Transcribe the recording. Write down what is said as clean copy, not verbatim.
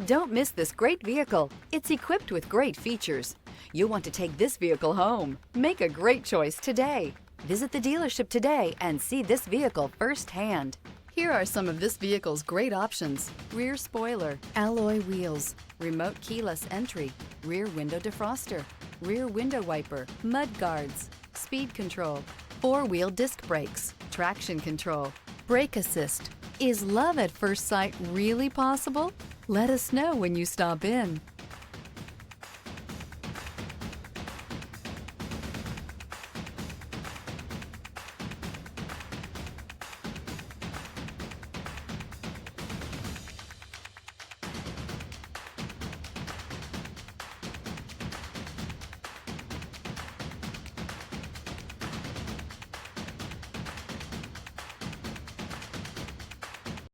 Don't miss this great vehicle. It's equipped with great features. You'll want to take this vehicle home. Make a great choice today. Visit the dealership today and see this vehicle firsthand. Here are some of this vehicle's great options: rear spoiler, alloy wheels, remote keyless entry, rear window defroster, rear window wiper, mud guards, speed control, four-wheel disc brakes, traction control, brake assist. Is love at first sight really possible? Let us know when you stop in.